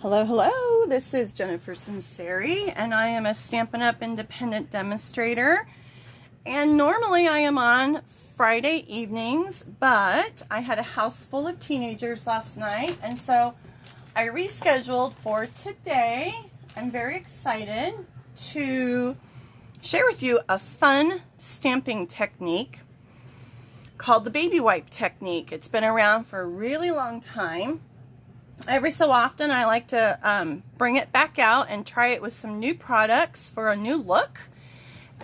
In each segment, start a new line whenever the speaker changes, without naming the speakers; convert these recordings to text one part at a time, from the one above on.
Hello, hello. This is Jennifer Sinceri, and I am a Stampin' Up! Independent demonstrator. And normally I am on Friday evenings, but I had a house full of teenagers last night, and so I rescheduled for today. I'm very excited to share with you a fun stamping technique called the baby wipe technique. It's been around for a really long time. Every so often I like to bring it back out and try it with some new products for a new look,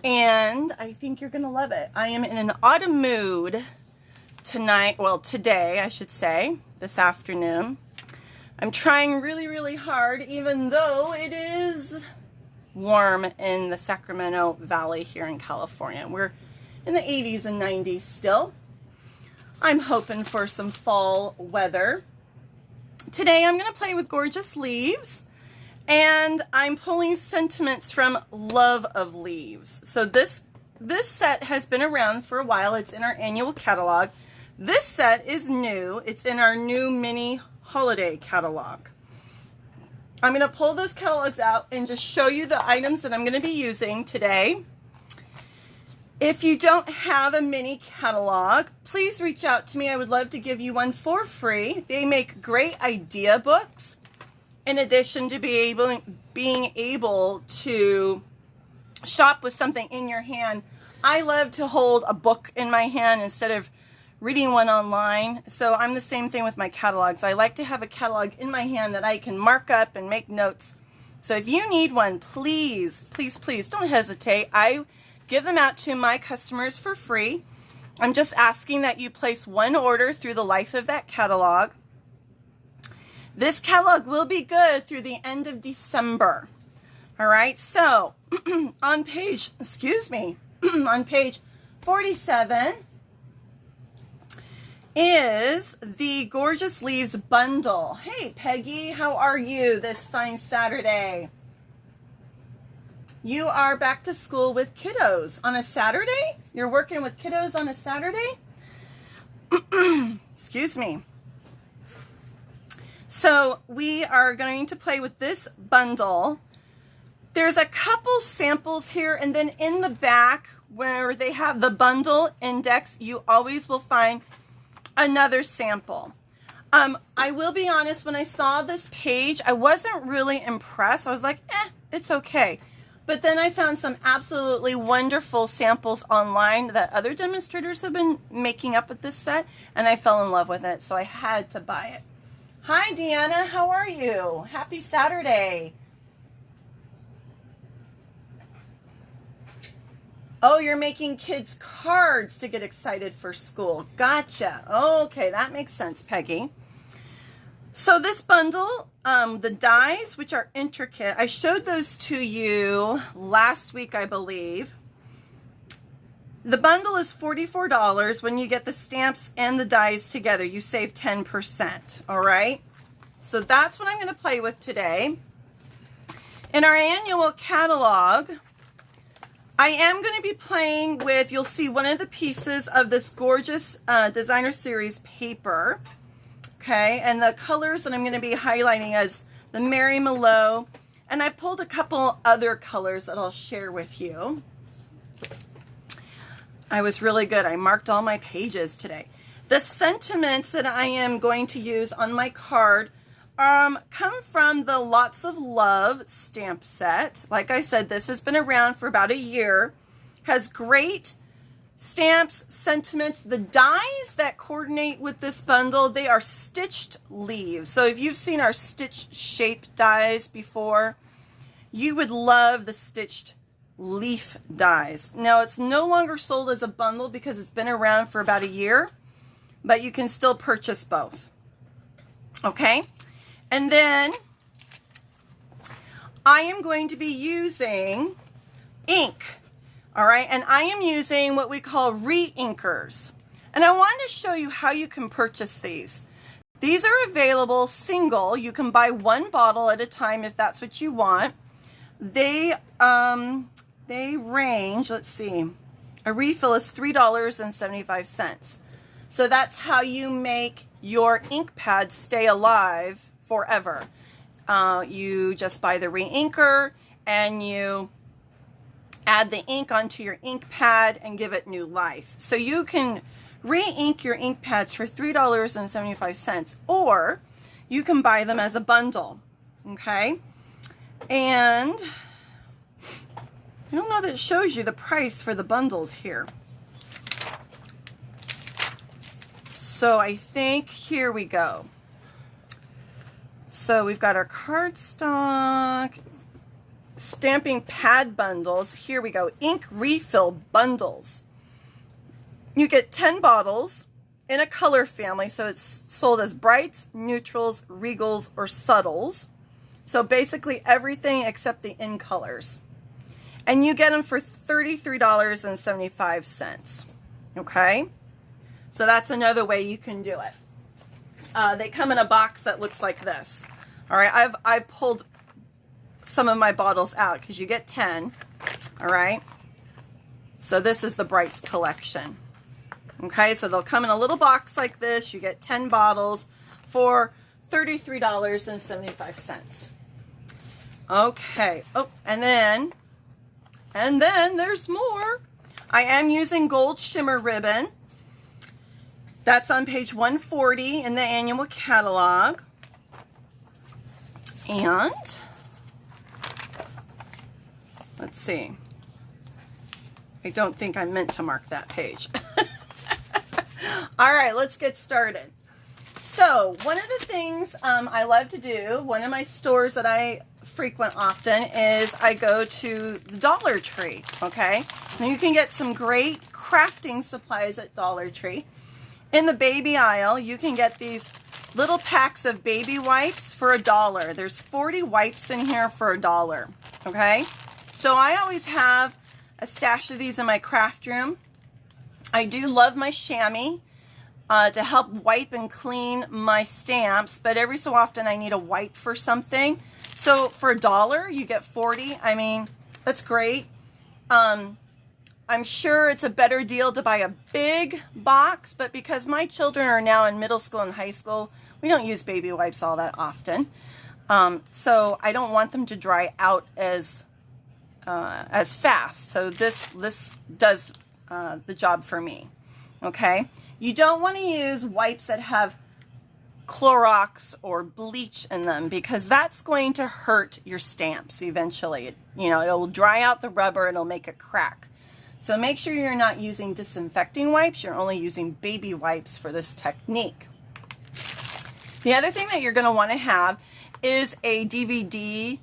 and I think you're gonna love it. I am in an autumn mood tonight, well today I should say, this afternoon. I'm trying really hard, even though it is warm in the Sacramento Valley here in California. We're in the 80s and 90s still. I'm hoping for some fall weather. Today I'm going to play with Gorgeous Leaves, and I'm pulling sentiments from Love of Leaves. So this set has been around for a while. It's in our annual catalog. This set is new. It's in our new mini holiday catalog. I'm going to pull those catalogs out and just show you the items that I'm going to be using today. If you don't have a mini catalog, please reach out to me. I would love to give you one for free. They make great idea books, in addition to being able to shop with something in your hand. I love to hold a book in my hand instead of reading one online. So I'm the same thing with my catalogs. I like to have a catalog in my hand that I can mark up and make notes. So if you need one, please don't hesitate. I give them out to my customers for free. I'm just asking that you place one order through the life of that catalog. This catalog will be good through the end of December. All right, so on page 47 is the Gorgeous Leaves bundle. Hey Peggy, how are you this fine Saturday? You are back to school with kiddos on a Saturday? You're working with kiddos on a Saturday? Excuse me. So we are going to play with this bundle. There's a couple samples here, and then in the back where they have the bundle index, you always will find another sample. I will be honest, when I saw this page, I wasn't really impressed. I was like, it's okay. But then I found some absolutely wonderful samples online that other demonstrators have been making up with this set, and I fell in love with it, so I had to buy it. Hi, Deanna. How are you? Happy Saturday. Oh, you're making kids cards to get excited for school. Gotcha. Okay, that makes sense, Peggy. So this bundle, the dies, which are intricate, I showed those to you last week, I believe. The bundle is $44. When you get the stamps and the dies together, you save 10%, all right? So that's what I'm going to play with today. In our annual catalog, I am going to be playing with, you'll see one of the pieces of this gorgeous designer series paper. Okay, and the colors that I'm going to be highlighting is the Mary Mallow, and I've pulled a couple other colors that I'll share with you. I was really good. I marked all my pages today. The sentiments that I am going to use on my card come from the Lots of Love stamp set. Like I said, this has been around for about a year. Has great stamps, sentiments. The dies that coordinate with this bundle, they are stitched leaves. So if you've seen our stitched shape dies before, you would love the stitched leaf dies. Now it's no longer sold as a bundle because it's been around for about a year, but you can still purchase both. Okay, and then I am going to be using ink. All right, and I am using what we call re-inkers. And I wanted to show you how you can purchase these. These are available single. You can buy one bottle at a time if that's what you want. They range, let's see, a refill is $3.75. So that's how you make your ink pads stay alive forever. you just buy the re-inker and you add the ink onto your ink pad and give it new life. So you can re-ink your ink pads for $3.75, or you can buy them as a bundle. Okay, and I don't know that it shows you the price for the bundles here. So I think, here we go. So we've got our cardstock, stamping pad bundles. Here we go, ink refill bundles. You get 10 bottles in a color family, so it's sold as brights, neutrals, regals, or subtles. So basically everything except the in colors. And you get them for $33.75. Okay? So that's another way you can do it. They come in a box that looks like this. All right, I've pulled some of my bottles out because you get 10. All right. So this is the Brights collection. Okay, so they'll come in a little box like this. You get 10 bottles for $33.75. Okay. Oh, and then there's more. I am using gold shimmer ribbon. That's on page 140 in the annual catalog. And let's see. I don't think I meant to mark that page. All right, let's get started. So one of the things I love to do, one of my stores that I frequent often, is I go to the Dollar Tree, okay? Now you can get some great crafting supplies at Dollar Tree. In the baby aisle, you can get these little packs of baby wipes for $1. There's 40 wipes in here for $1, okay? So I always have a stash of these in my craft room. I do love my chamois to help wipe and clean my stamps, but every so often I need a wipe for something. So for $1, you get 40. I mean, that's great. I'm sure it's a better deal to buy a big box, but because my children are now in middle school and high school, we don't use baby wipes all that often. So I don't want them to dry out as fast. So this does the job for me. Okay, you don't want to use wipes that have Clorox or bleach in them, because that's going to hurt your stamps eventually. You know, it'll dry out the rubber, it'll make a crack. So make sure you're not using disinfecting wipes, you're only using baby wipes for this technique. The other thing that you're going to want to have is a DVD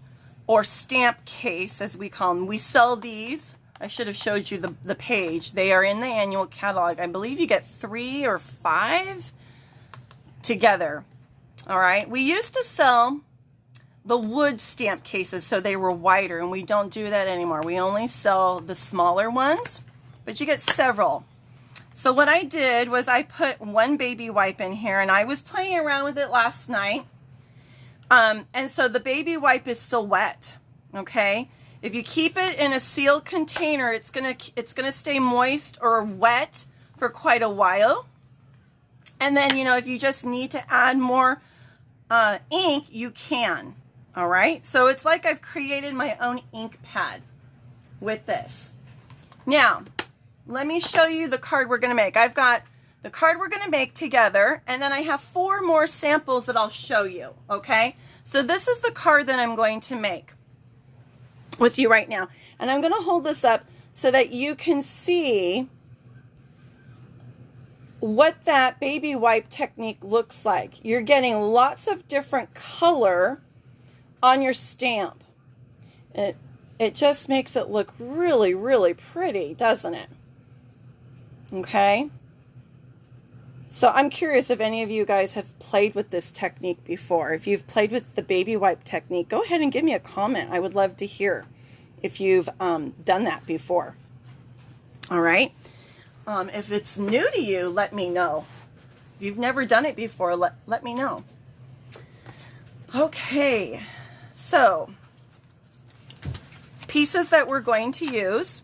or stamp case, as we call them. We sell these. I should have showed you the page. They are in the annual catalog. I believe you get 3 or 5 together. All right. We used to sell the wood stamp cases, so they were wider, and we don't do that anymore. We only sell the smaller ones, but you get several. So what I did was I put one baby wipe in here, and I was playing around with it last night. And so the baby wipe is still wet. Okay. If you keep it in a sealed container, it's gonna stay moist or wet for quite a while. And then, you know, if you just need to add more ink, you can. All right, so it's like I've created my own ink pad with this. Now, let me show you the card we're gonna make. I've got the card we're gonna make together, and then I have 4 more samples that I'll show you, okay? So this is the card that I'm going to make with you right now. And I'm gonna hold this up so that you can see what that baby wipe technique looks like. You're getting lots of different color on your stamp. It just makes it look really, really pretty, doesn't it? Okay. So I'm curious if any of you guys have played with this technique before. If you've played with the baby wipe technique, go ahead and give me a comment. I would love to hear if you've done that before. All right. If it's new to you, let me know. If you've never done it before, let me know. Okay. So, pieces that we're going to use.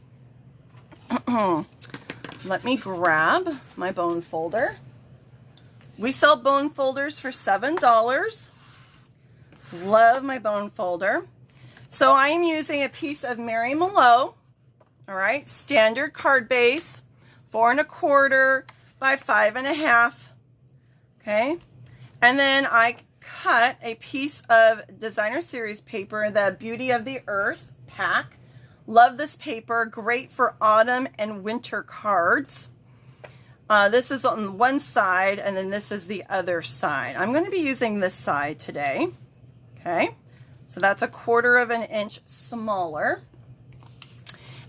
Let me grab my bone folder. We sell bone folders for $7. Love my bone folder. So I am using a piece of Mary Mallow, all right, standard card base, 4 1/4 by 5 1/2, okay? And then I cut a piece of designer series paper, the Beauty of the Earth pack. Love this paper, great for autumn and winter cards. This is on one side, and then this is the other side. I'm going to be using this side today. Okay, so that's 1/4 inch smaller.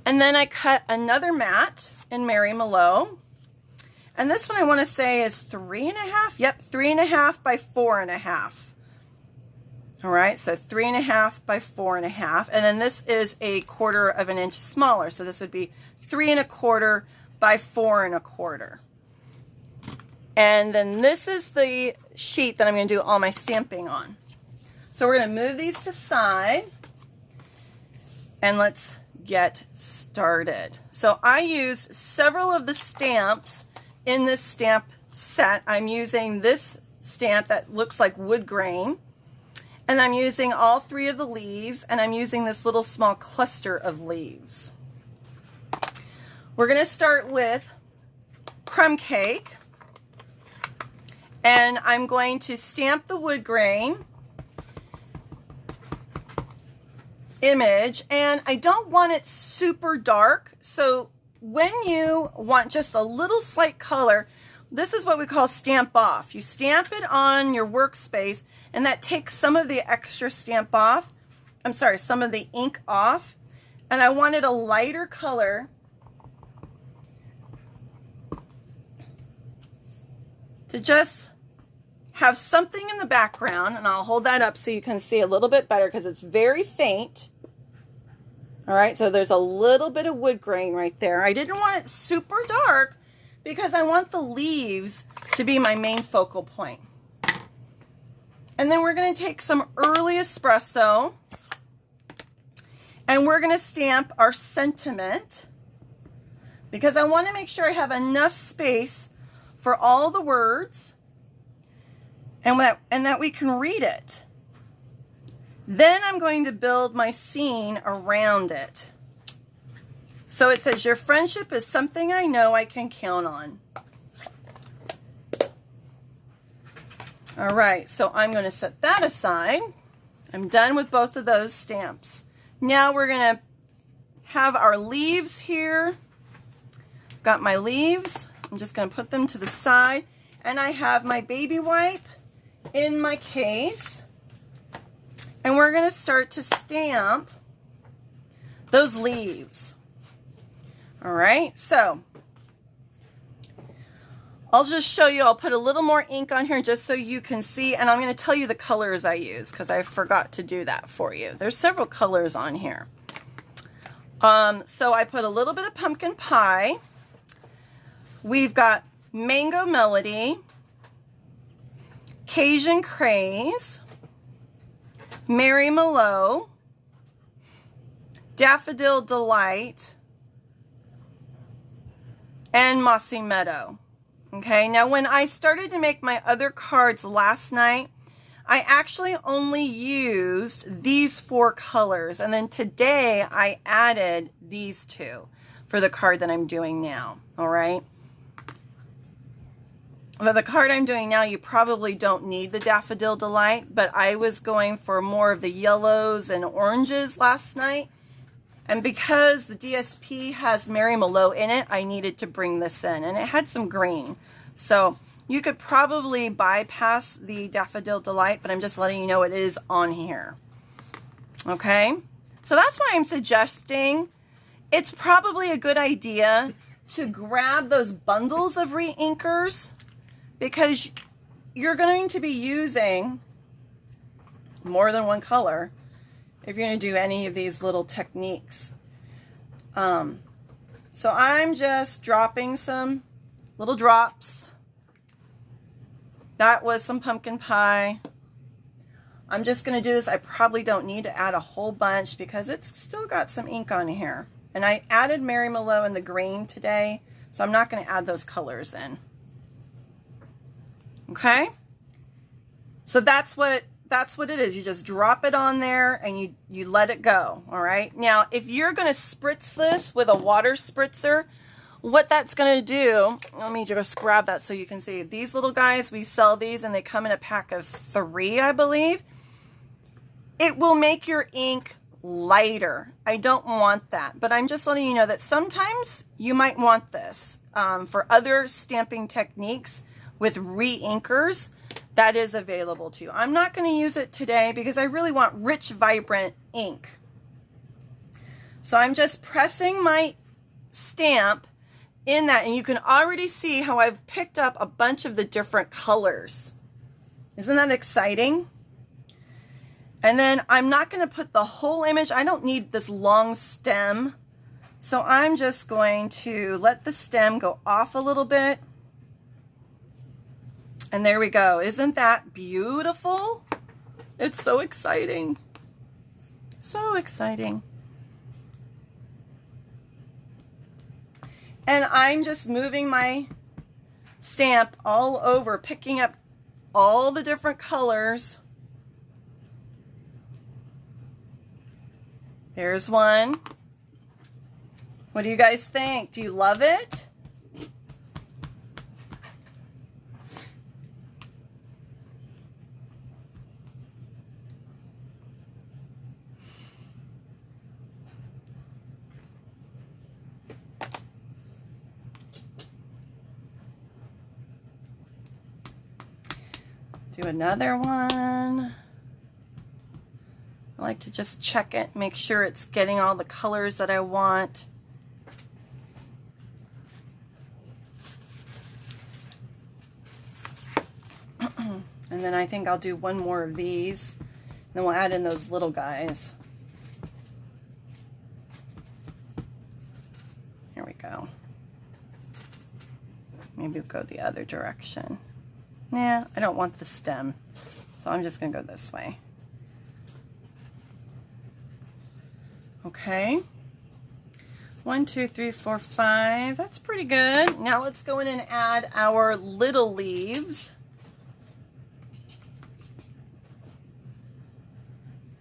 And then I cut another mat in Mary Mallow. And this one I want to say is 3 1/2. Yep, 3 1/2 by 4 1/2. All right, so 3 1/2 by 4 1/2. And then this is 1/4 inch smaller. So this would be 3 1/4 by 4 1/4. And then this is the sheet that I'm going to do all my stamping on. So we're going to move these to side and let's get started. So I use several of the stamps in this stamp set. I'm using this stamp that looks like wood grain, and I'm using all 3 of the leaves, and I'm using this little small cluster of leaves. We're going to start with crumb cake, and I'm going to stamp the wood grain image, and I don't want it super dark, so when you want just a little slight color, this is what we call stamp off. You stamp it on your workspace, and that takes some of the extra stamp off. I'm sorry, some of the ink off, and I wanted a lighter color to just have something in the background, and I'll hold that up so you can see a little bit better because it's very faint. All right, so there's a little bit of wood grain right there. I didn't want it super dark because I want the leaves to be my main focal point. And then we're going to take some early espresso, and we're going to stamp our sentiment because I want to make sure I have enough space for all the words and that we can read it. Then I'm going to build my scene around it. So it says, your friendship is something I know I can count on. All right, so I'm going to set that aside. I'm done with both of those stamps. Now we're going to have our leaves here. Got my leaves. I'm just going to put them to the side. And I have my baby wipe in my case. And we're going to start to stamp those leaves. All right, so I'll just show you. I'll put a little more ink on here just so you can see. And I'm going to tell you the colors I use because I forgot to do that for you. There's several colors on here. So I put a little bit of pumpkin pie. We've got Mango Melody, Cajun Craze, Mary Mallow, Daffodil Delight, and Mossy Meadow. Okay, now when I started to make my other cards last night, I actually only used these 4 colors, and then today I added these 2 for the card that I'm doing now. All right. For the card I'm doing now, you probably don't need the Daffodil Delight, but I was going for more of the yellows and oranges last night. And because the DSP has Mary Mallow in it, I needed to bring this in. And it had some green. So you could probably bypass the Daffodil Delight, but I'm just letting you know it is on here. Okay? So that's why I'm suggesting it's probably a good idea to grab those bundles of re-inkers, because you're going to be using more than one color if you're going to do any of these little techniques. So I'm just dropping some little drops. That was some pumpkin pie. I'm just going to do this. I probably don't need to add a whole bunch because it's still got some ink on here. And I added Mary Mallow in the green today, so I'm not going to add those colors in. Okay? So that's what that's what it is. You just drop it on there and you let it go. All right. Now, if you're going to spritz this with a water spritzer, what that's going to do, let me just grab that so you can see. These little guys, we sell these and they come in a pack of 3, I believe. It will make your ink lighter. I don't want that, but I'm just letting you know that sometimes you might want this for other stamping techniques with re-inkers. That is available to you. I'm not going to use it today because I really want rich, vibrant ink. So I'm just pressing my stamp in that, and you can already see how I've picked up a bunch of the different colors. Isn't that exciting? And then I'm not going to put the whole image. I don't need this long stem. So I'm just going to let the stem go off a little bit. And there we go. Isn't that beautiful? It's so exciting. So exciting. And I'm just moving my stamp all over, picking up all the different colors. There's one. What do you guys think? Do you love it? Do another one. I like to just check it, make sure it's getting all the colors that I want. And then I think I'll do one more of these. Then we'll add in those little guys. Here we go. Maybe we'll go the other direction. Yeah, I don't want the stem, so I'm just going to go this way. Okay. 1, 2, 3, 4, 5. That's pretty good. Now let's go in and add our little leaves.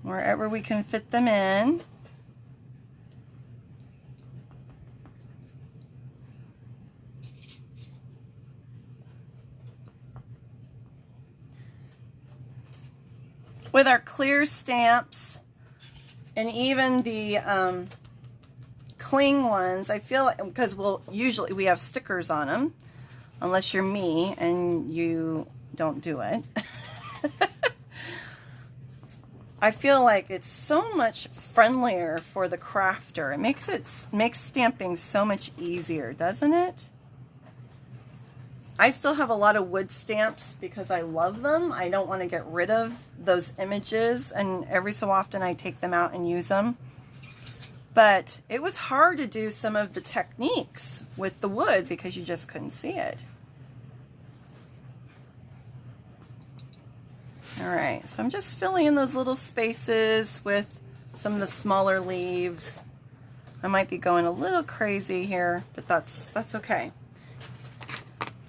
Wherever we can fit them in. With our clear stamps and even the cling ones, I feel like, because usually we have stickers on them, unless you're me and you don't do it. I feel like it's so much friendlier for the crafter. It makes stamping so much easier, doesn't it? I still have a lot of wood stamps because I love them. I don't want to get rid of those images, and every so often I take them out and use them. But it was hard to do some of the techniques with the wood because you just couldn't see it. All right, so I'm just filling in those little spaces with some of the smaller leaves. I might be going a little crazy here, but that's okay.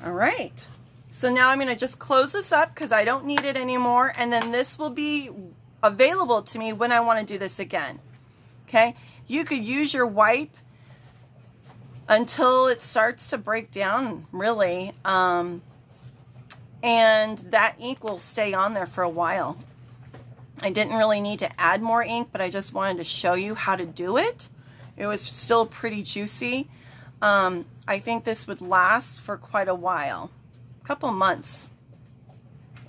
All right, so now I'm going to just close this up because I don't need it anymore, and then this will be available to me when I want to do this again. Okay, you could use your wipe until it starts to break down, really, and that ink will stay on there for a while. I didn't really need to add more ink, but I just wanted to show you how to do it. It was still pretty juicy. I think this would last for quite a while, a couple months,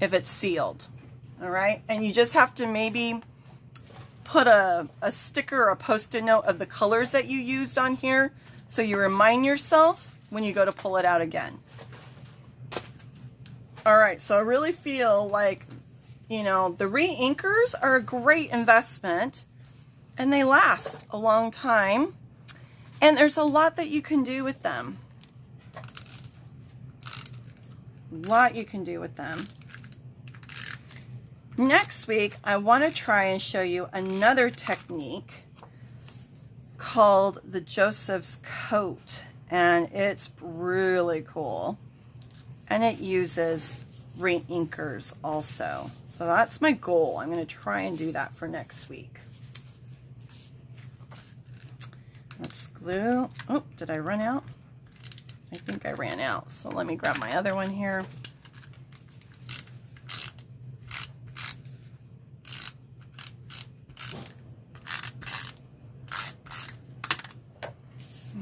if it's sealed. All right, and you just have to maybe put a sticker or a post-it note of the colors that you used on here so you remind yourself when you go to pull it out again. All right, so I really feel like, you know, the re-inkers are a great investment and they last a long time. And there's a lot that you can do with them. A lot you can do with them. Next week, I want to try and show you another technique called the Joseph's Coat. And it's really cool. And it uses re-inkers also. So that's my goal. I'm going to try and do that for next week. Let's glue. Oh, did I run out? I think I ran out. So let me grab my other one here.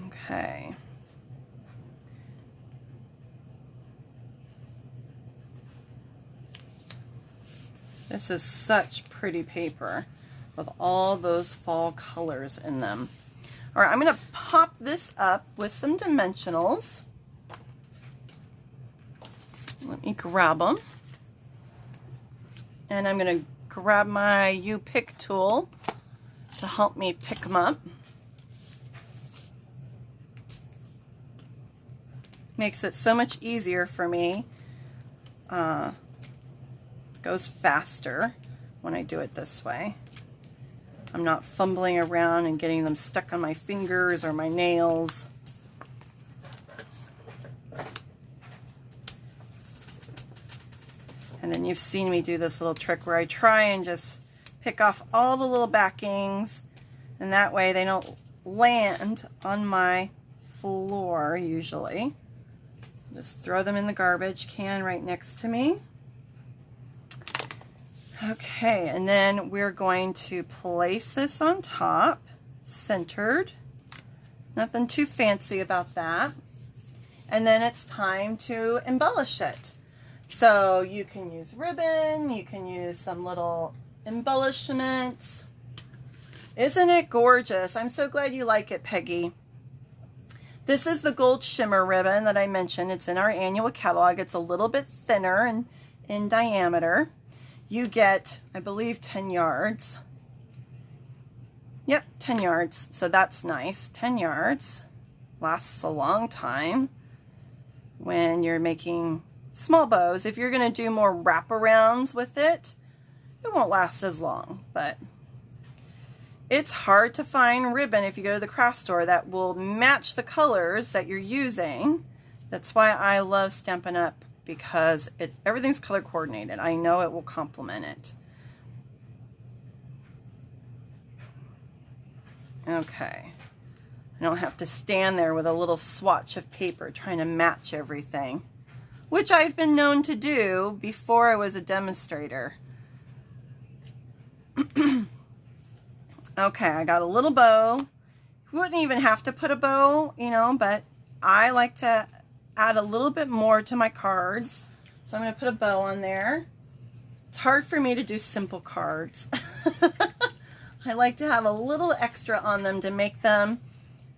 Okay. This is such pretty paper with all those fall colors in them. All right, I'm going to pop this up with some dimensionals. Let me grab them. And I'm going to grab my U-Pick tool to help me pick them up. Makes it so much easier for me. Goes faster when I do it this way. I'm not fumbling around and getting them stuck on my fingers or my nails. And then you've seen me do this little trick where I try and just pick off all the little backings, and that way they don't land on my floor usually. Just throw them in the garbage can right next to me. Okay, and then we're going to place this on top, centered. Nothing too fancy about that. And then it's time to embellish it. So you can use ribbon, you can use some little embellishments. Isn't it gorgeous? I'm so glad you like it, Peggy. This is the gold shimmer ribbon that I mentioned. It's in our annual catalog. It's a little bit thinner in diameter. You get, I believe, 10 yards. Yep, 10 yards. So that's nice. 10 yards lasts a long time when you're making small bows. If you're going to do more wraparounds with it, it won't last as long. But it's hard to find ribbon if you go to the craft store that will match the colors that you're using. That's why I love Stampin' Up, because everything's color coordinated. I know it will complement it. Okay. I don't have to stand there with a little swatch of paper trying to match everything, which I've been known to do before I was a demonstrator. Okay, I got a little bow. You wouldn't even have to put a bow, you know, but I like to add a little bit more to my cards. So I'm going to put a bow on there. It's hard for me to do simple cards. I like to have a little extra on them to make them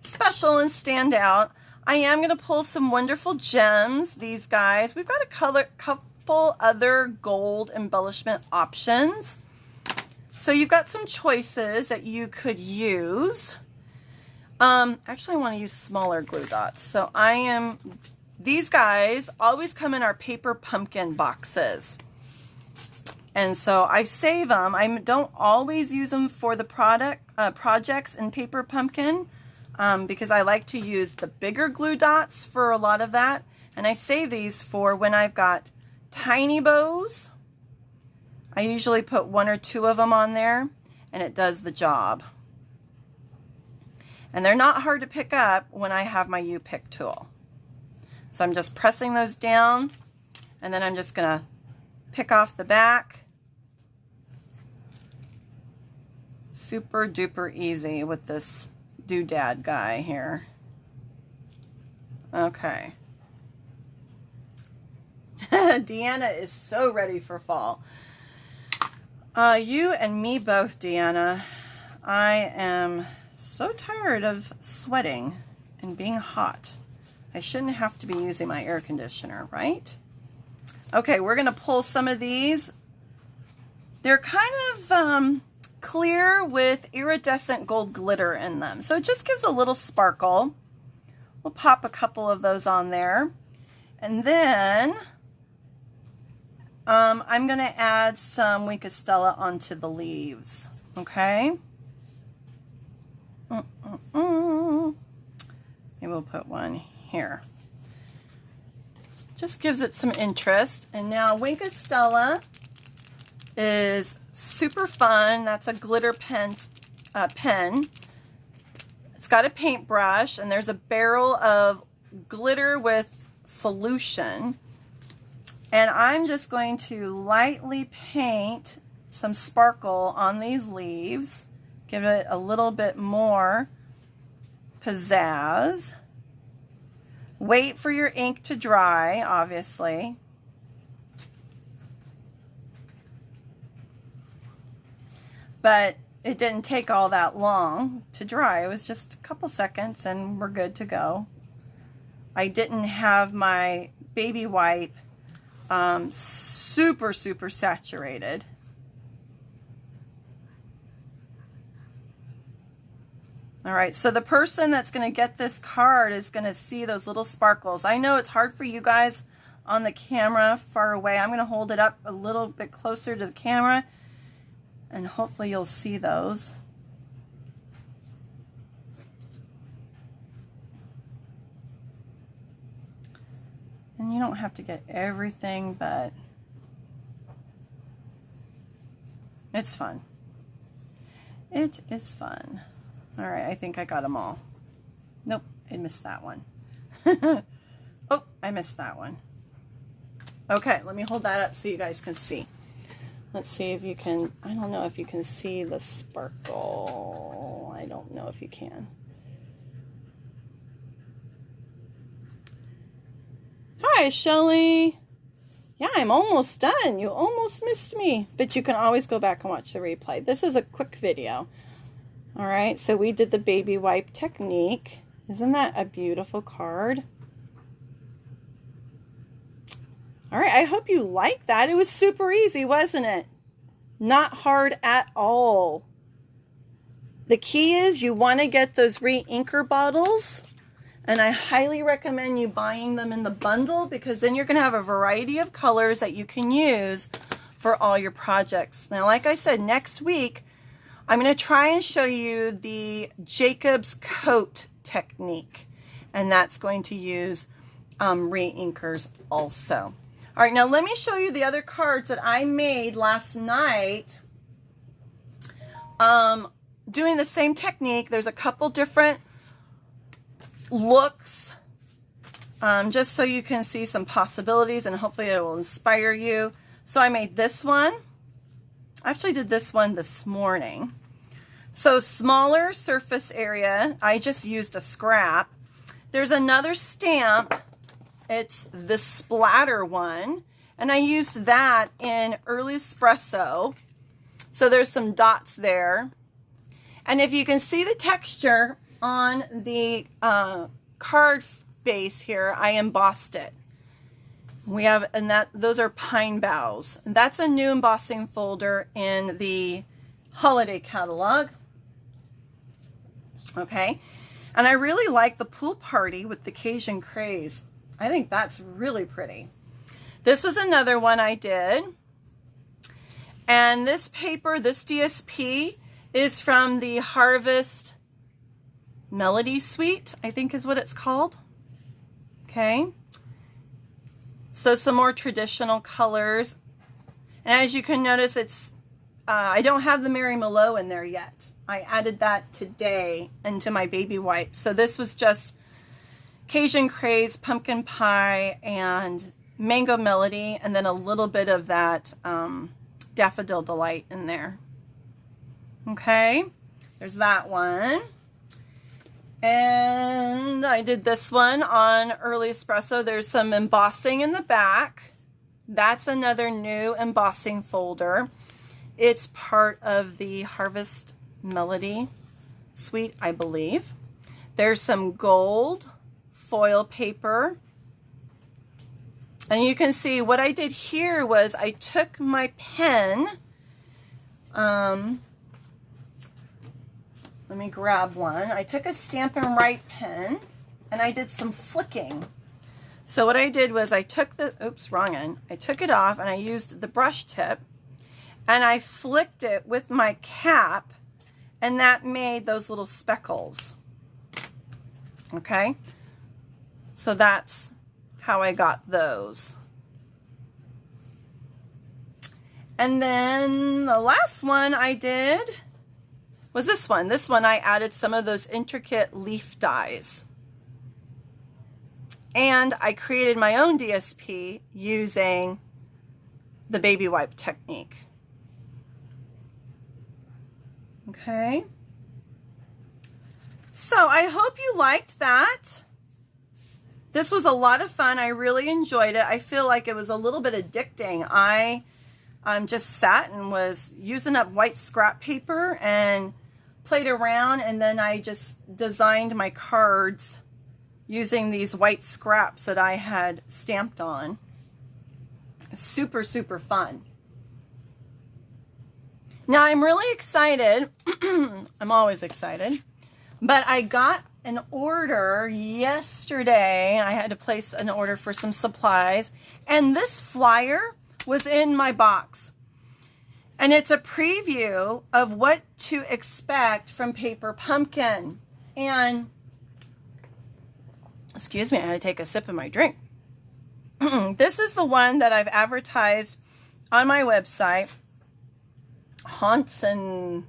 special and stand out. I am going to pull some wonderful gems, these guys. We've got a couple other gold embellishment options. So you've got some choices that you could use. Actually, I want to use smaller glue dots. So these guys always come in our paper pumpkin boxes. And so I save them. I don't always use them for the projects in paper pumpkin because I like to use the bigger glue dots for a lot of that. And I save these for when I've got tiny bows. I usually put 1 or 2 of them on there and it does the job. And they're not hard to pick up when I have my U-Pick tool. So I'm just pressing those down, and then I'm just going to pick off the back. Super duper easy with this doodad guy here. Okay. Deanna is so ready for fall. You and me both, Deanna. I am so tired of sweating and being hot. I shouldn't have to be using my air conditioner, right? Okay, we're going to pull some of these. They're kind of clear with iridescent gold glitter in them. So it just gives a little sparkle. We'll pop a couple of those on there. And then I'm going to add some Wink of Stella onto the leaves. Okay? Maybe we'll put one here. Just gives it some interest. And now Wink of Stella is super fun. That's a glitter pen. It's got a paintbrush, and there's a barrel of glitter with solution. And I'm just going to lightly paint some sparkle on these leaves. Give it a little bit more pizzazz. Wait for your ink to dry, obviously. But it didn't take all that long to dry. It was just a couple seconds and we're good to go. I didn't have my baby wipe super saturated. All right, so the person that's going to get this card is going to see those little sparkles. I know it's hard for you guys on the camera far away. I'm going to hold it up a little bit closer to the camera, and hopefully you'll see those. And you don't have to get everything, but it's fun. It is fun. All right, I think I got them all. Nope, I missed that one. Oh, I missed that one. Okay, let me hold that up so you guys can see. Let's see if you can, I don't know if you can see the sparkle. I don't know if you can. Hi, Shelly. Yeah, I'm almost done. You almost missed me, but you can always go back and watch the replay. This is a quick video. All right, so we did the baby wipe technique. Isn't that a beautiful card? All right, I hope you like that. It was super easy, wasn't it? Not hard at all. The key is you want to get those re-inker bottles, and I highly recommend you buying them in the bundle, because then you're going to have a variety of colors that you can use for all your projects. Now, like I said, next week, I'm going to try and show you the Jacob's coat technique, and that's going to use re-inkers also. All right, now let me show you the other cards that I made last night doing the same technique. There's a couple different looks just so you can see some possibilities, and hopefully it will inspire you. So I made this one. I actually did this one this morning. So smaller surface area, I just used a scrap. There's another stamp, it's the splatter one, and I used that in Early Espresso. So there's some dots there. And if you can see the texture on the card base here, I embossed it. We have, and those are pine boughs. And that's a new embossing folder in the holiday catalog. Okay, and I really like the pool party with the Cajun craze. I think that's really pretty. This was another one I did. And this paper, this DSP, is from the Harvest Melody Suite, I think is what it's called. Okay. So some more traditional colors. And as you can notice, it's I don't have the Mary Mallow in there yet. I added that today into my baby wipe. So this was just Cajun Craze, Pumpkin Pie, and Mango Melody, and then a little bit of that Daffodil Delight in there. Okay, there's that one. And I did this one on Early Espresso. There's some embossing in the back. That's another new embossing folder. It's part of the Harvest Melody Suite, I believe. There's some gold foil paper. And you can see what I did here was I took my pen. Let me grab one. I took a Stampin' Up pen and I did some flicking. So what I did was I took the, oops, wrong end. I took it off and I used the brush tip and I flicked it with my cap, and that made those little speckles. Okay? So that's how I got those. And then the last one I did was this one. This one I added some of those intricate leaf dies. And I created my own DSP using the baby wipe technique. Okay. So I hope you liked that. This was a lot of fun. I really enjoyed it. I feel like it was a little bit addicting. I just sat and was using up white scrap paper and played around, and then I just designed my cards using these white scraps that I had stamped on. Super, super fun. Now I'm really excited. I'm always excited. But I got an order yesterday. I had to place an order for some supplies. And this flyer was in my box. And it's a preview of what to expect from Paper Pumpkin. And, excuse me, I had to take a sip of my drink. This is the one that I've advertised on my website. Haunts and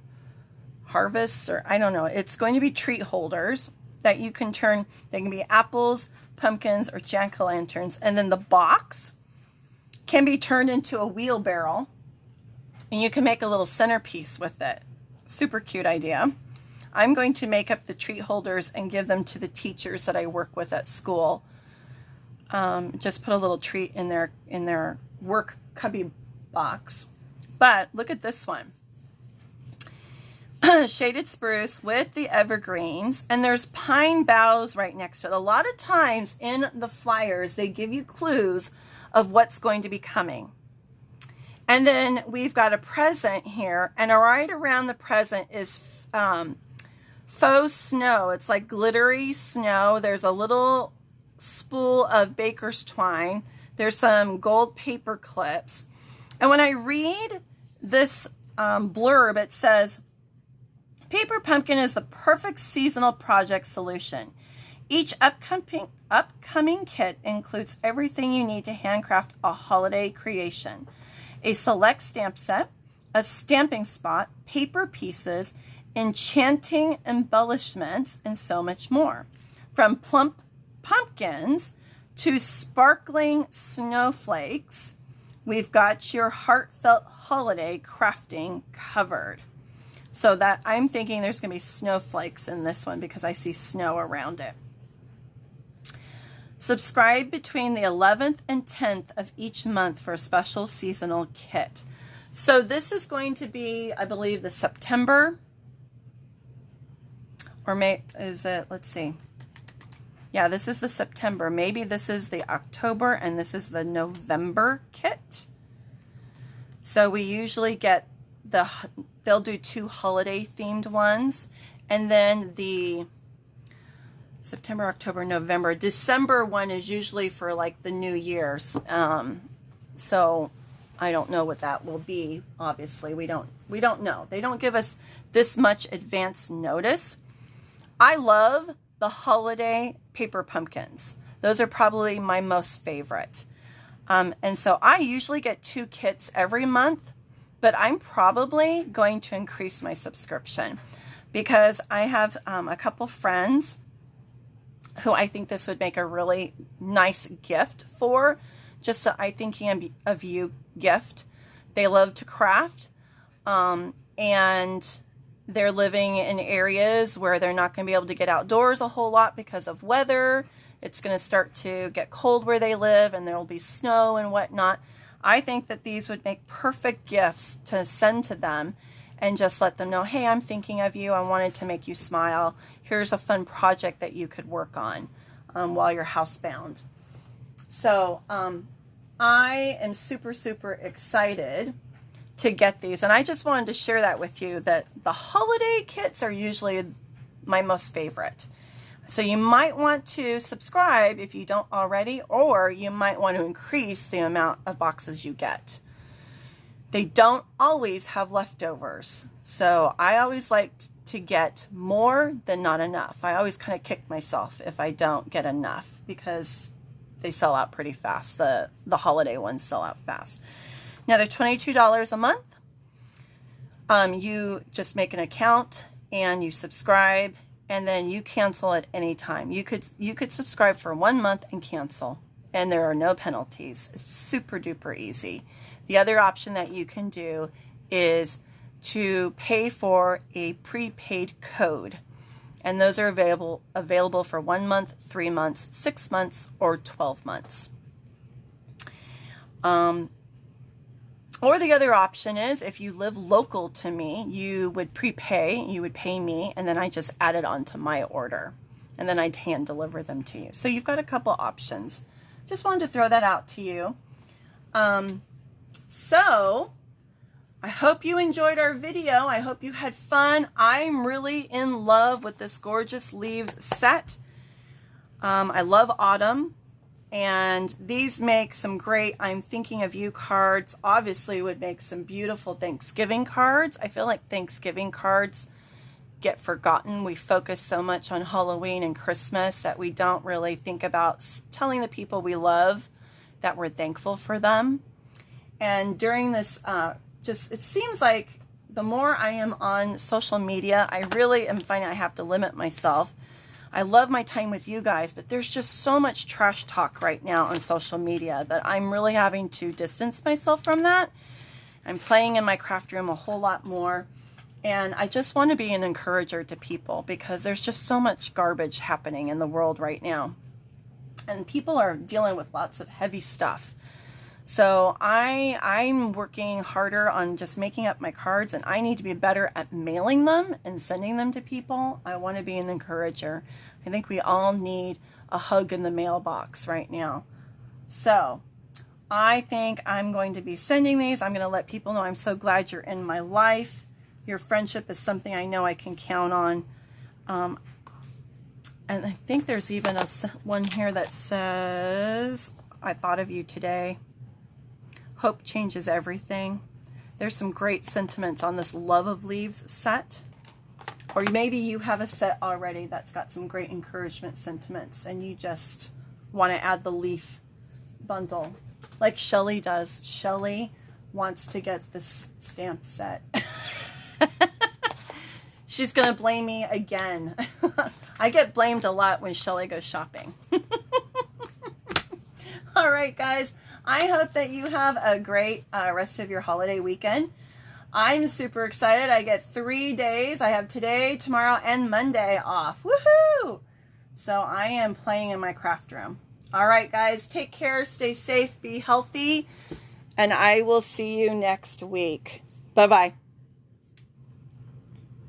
Harvests, or I don't know. It's going to be treat holders that you can turn. They can be apples, pumpkins, or jack-o'-lanterns. And then the box can be turned into a wheelbarrow. And you can make a little centerpiece with it. Super cute idea. I'm going to make up the treat holders and give them to the teachers that I work with at school. Just put a little treat in their work cubby box. But look at this one. Shaded spruce with the evergreens, and there's pine boughs right next to it. A lot of times in the flyers, they give you clues of what's going to be coming. And then we've got a present here, and right around the present is faux snow. It's like glittery snow. There's a little spool of baker's twine. There's some gold paper clips. And when I read this blurb, it says, Paper Pumpkin is the perfect seasonal project solution. Each upcoming kit includes everything you need to handcraft a holiday creation. A select stamp set, a stamping spot, paper pieces, enchanting embellishments, and so much more. From plump pumpkins to sparkling snowflakes, we've got your heartfelt holiday crafting covered. So that I'm thinking there's going to be snowflakes in this one because I see snow around it. Subscribe between the 11th and 10th of each month for a special seasonal kit. So this is going to be, I believe, the September, or let's see. Yeah, this is the September. Maybe this is the October and this is the November kit. So we usually get they'll do 2 holiday themed ones, and then the September, October, November, December one is usually for like the New Year's. So I don't know what that will be. Obviously, we don't know. They don't give us this much advance notice. I love the holiday paper pumpkins. Those are probably my most favorite. And so I usually get 2 kits every month. But I'm probably going to increase my subscription because I have a couple friends who I think this would make a really nice gift for, just a I thinking of you gift. They love to craft, and they're living in areas where they're not going to be able to get outdoors a whole lot because of weather. It's going to start to get cold where they live, and there will be snow and whatnot. I think that these would make perfect gifts to send to them and just let them know, hey, I'm thinking of you. I wanted to make you smile. Here's a fun project that you could work on while you're housebound. So I am super, super excited to get these. And I just wanted to share that with you, that the holiday kits are usually my most favorite. So you might want to subscribe if you don't already, or you might want to increase the amount of boxes you get. They don't always have leftovers. So I always like to get more than not enough. I always kind of kick myself if I don't get enough because they sell out pretty fast. The holiday ones sell out fast. Now they're $22 a month. You just make an account and you subscribe, and then you cancel at any time. You could subscribe for 1 month and cancel, and there are no penalties. It's super duper easy. The other option that you can do is to pay for a prepaid code, and those are available for 1 month, 3 months, 6 months, or 12 months. Or the other option is, if you live local to me, you would prepay, you would pay me, and then I just add it onto my order, and then I'd hand deliver them to you. So you've got a couple options. Just wanted to throw that out to you. So I hope you enjoyed our video. I hope you had fun. I'm really in love with this Gorgeous Leaves set. I love autumn. And these make some great I'm thinking of you cards. Obviously would make some beautiful Thanksgiving cards. I feel like Thanksgiving cards get forgotten. We focus so much on Halloween and Christmas that we don't really think about telling the people we love that we're thankful for them. And during this, it seems like the more I am on social media, I really am finding I have to limit myself. I love my time with you guys, but there's just so much trash talk right now on social media that I'm really having to distance myself from that. I'm playing in my craft room a whole lot more, and I just want to be an encourager to people because there's just so much garbage happening in the world right now. And people are dealing with lots of heavy stuff. So I'm working harder on just making up my cards, and I need to be better at mailing them and sending them to people. I want to be an encourager. I think we all need a hug in the mailbox right now. So I think I'm going to be sending these. I'm going to let people know I'm so glad you're in my life. Your friendship is something I know I can count on. And I think there's even one here that says, I thought of you today. Hope changes everything. There's some great sentiments on this Love of Leaves set. Or maybe you have a set already that's got some great encouragement sentiments and you just want to add the leaf bundle like Shelly does. Shelly wants to get this stamp set. She's going to blame me again. I get blamed a lot when Shelly goes shopping. All right, guys. I hope that you have a great rest of your holiday weekend. I'm super excited. I get 3 days. I have today, tomorrow, and Monday off. Woohoo! So I am playing in my craft room. All right, guys. Take care. Stay safe. Be healthy. And I will see you next week. Bye-bye.